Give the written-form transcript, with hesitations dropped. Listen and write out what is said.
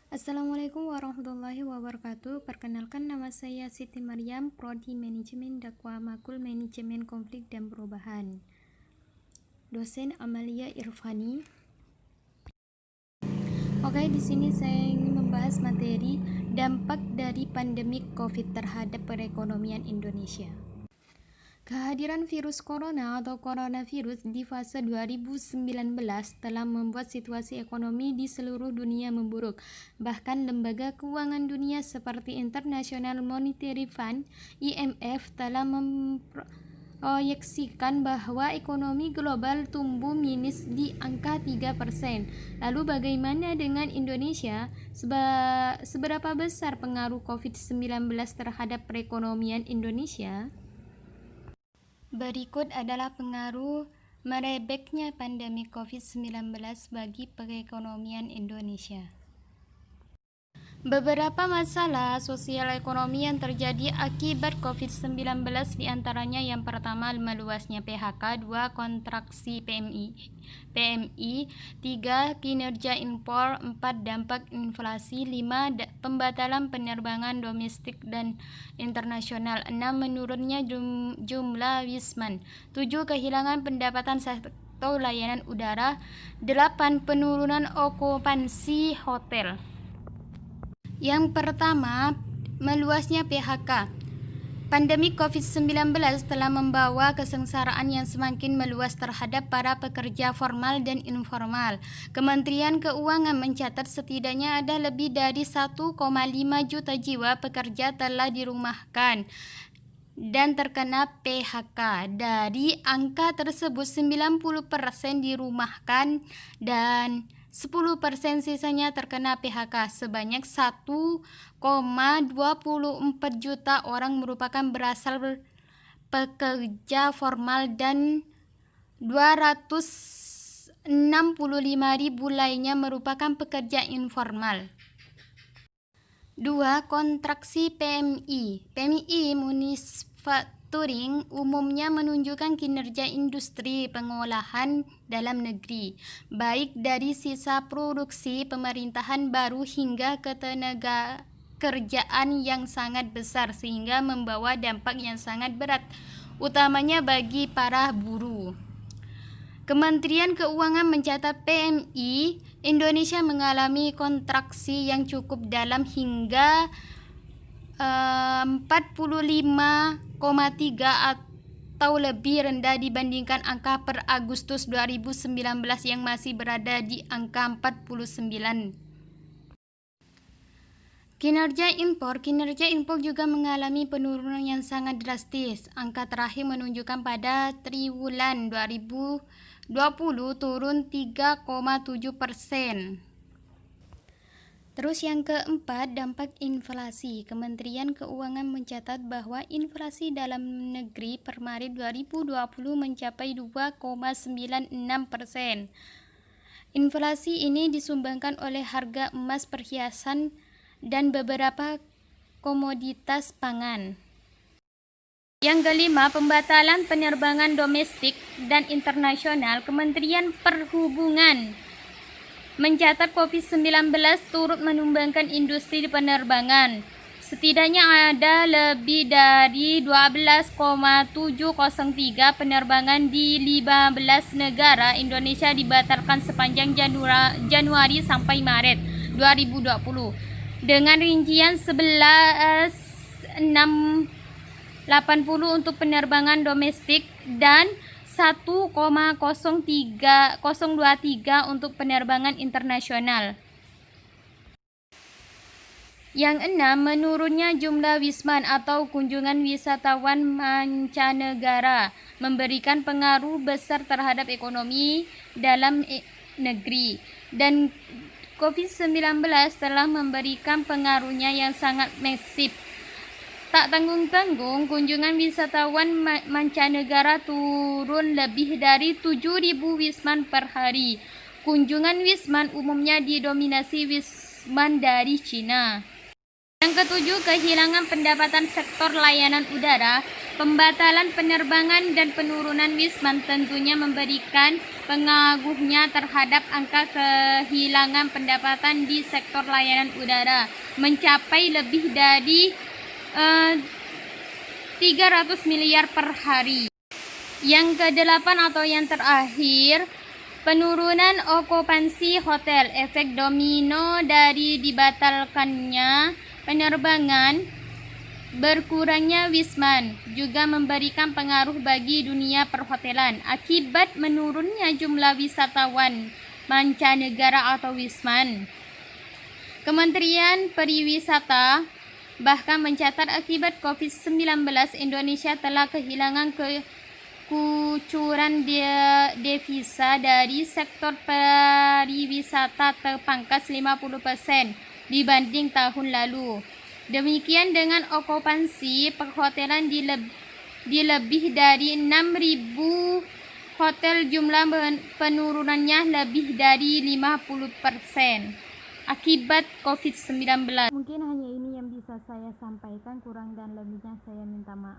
Assalamualaikum warahmatullahi wabarakatuh. Perkenalkan, nama saya Siti Maryam, Prodi Manajemen Dakwah Makul Manajemen Konflik dan Perubahan. Dosen Amalia Irfani. Oke, di sini saya ingin membahas materi dampak dari pandemi COVID terhadap perekonomian Indonesia. Kehadiran virus corona atau coronavirus di fase 2019 telah membuat situasi ekonomi di seluruh dunia memburuk. Bahkan lembaga keuangan dunia seperti International Monetary Fund (IMF) telah memproyeksikan bahwa ekonomi global tumbuh minus di angka 3%. Lalu bagaimana dengan Indonesia? Seberapa besar pengaruh COVID-19 terhadap perekonomian Indonesia? Berikut adalah pengaruh merebaknya pandemi COVID-19 bagi perekonomian Indonesia. Beberapa masalah sosial ekonomi yang terjadi akibat COVID-19 diantaranya yang pertama meluasnya PHK, 2 kontraksi PMI, 3 kinerja impor, 4 dampak inflasi, 5 pembatalan penerbangan domestik dan internasional, 6 menurunnya jumlah wisman, 7 kehilangan pendapatan sektor layanan udara, 8 penurunan okupansi hotel. Yang pertama, meluasnya PHK. Pandemi COVID-19 telah membawa kesengsaraan yang semakin meluas terhadap para pekerja formal dan informal. Kementerian Keuangan mencatat setidaknya ada lebih dari 1,5 juta jiwa pekerja telah dirumahkan dan terkena PHK. Dari angka tersebut, 90% dirumahkan dan 10% sisanya terkena PHK. Sebanyak 1,24 juta orang merupakan berasal pekerja formal dan 265.000 lainnya merupakan pekerja informal. 2. Kontraksi PMI. PMI Manufacturing umumnya menunjukkan kinerja industri pengolahan dalam negeri, baik dari sisa produksi pemerintahan baru hingga ketenaga kerjaan yang sangat besar, sehingga membawa dampak yang sangat berat, utamanya bagi para buruh. Kementerian Keuangan mencatat PMI Indonesia mengalami kontraksi yang cukup dalam hingga 45,3 atau lebih rendah dibandingkan angka per Agustus 2019 yang masih berada di angka 49. Kinerja impor juga mengalami penurunan yang sangat drastis. Angka terakhir menunjukkan pada triwulan 2020 turun 3,7%. Terus yang keempat, dampak inflasi. Kementerian Keuangan mencatat bahwa inflasi dalam negeri per Maret 2020 mencapai 2,96%. Inflasi ini disumbangkan oleh harga emas, perhiasan, dan beberapa komoditas pangan. Yang kelima, pembatalan penerbangan domestik dan internasional. Kementerian Perhubungan mencatat COVID-19 turut menumbangkan industri penerbangan. Setidaknya ada lebih dari 12,703 penerbangan di 15 negara Indonesia dibatalkan sepanjang Januari sampai Maret 2020. Dengan rincian 11.680 untuk penerbangan domestik dan 1,023 untuk penerbangan internasional. Yang enam, menurunnya jumlah wisman atau kunjungan wisatawan mancanegara memberikan pengaruh besar terhadap ekonomi dalam negeri, dan COVID-19 telah memberikan pengaruhnya yang sangat masif. Tak tanggung-tanggung, kunjungan wisatawan mancanegara turun lebih dari 7.000 wisman per hari. Kunjungan wisman umumnya didominasi wisman dari Cina. Yang ketujuh, kehilangan pendapatan sektor layanan udara, pembatalan penerbangan dan penurunan wisman tentunya memberikan pengaruhnya terhadap angka kehilangan pendapatan di sektor layanan udara mencapai lebih dari 300 miliar per hari. Yang kedelapan atau yang terakhir, penurunan okupansi hotel, efek domino dari dibatalkannya penerbangan, berkurangnya wisman juga memberikan pengaruh bagi dunia perhotelan. Akibat menurunnya jumlah wisatawan mancanegara atau wisman, Kementerian Pariwisata bahkan mencatat akibat COVID-19 Indonesia telah kehilangan kucuran devisa dari sektor pariwisata terpangkas 50% dibanding tahun lalu. Demikian dengan okupansi perhotelan di lebih dari 6.000 hotel, jumlah penurunannya lebih dari 50% akibat COVID-19. Mungkin hanya ini yang bisa saya sampaikan, kurang dan lebihnya saya minta maaf.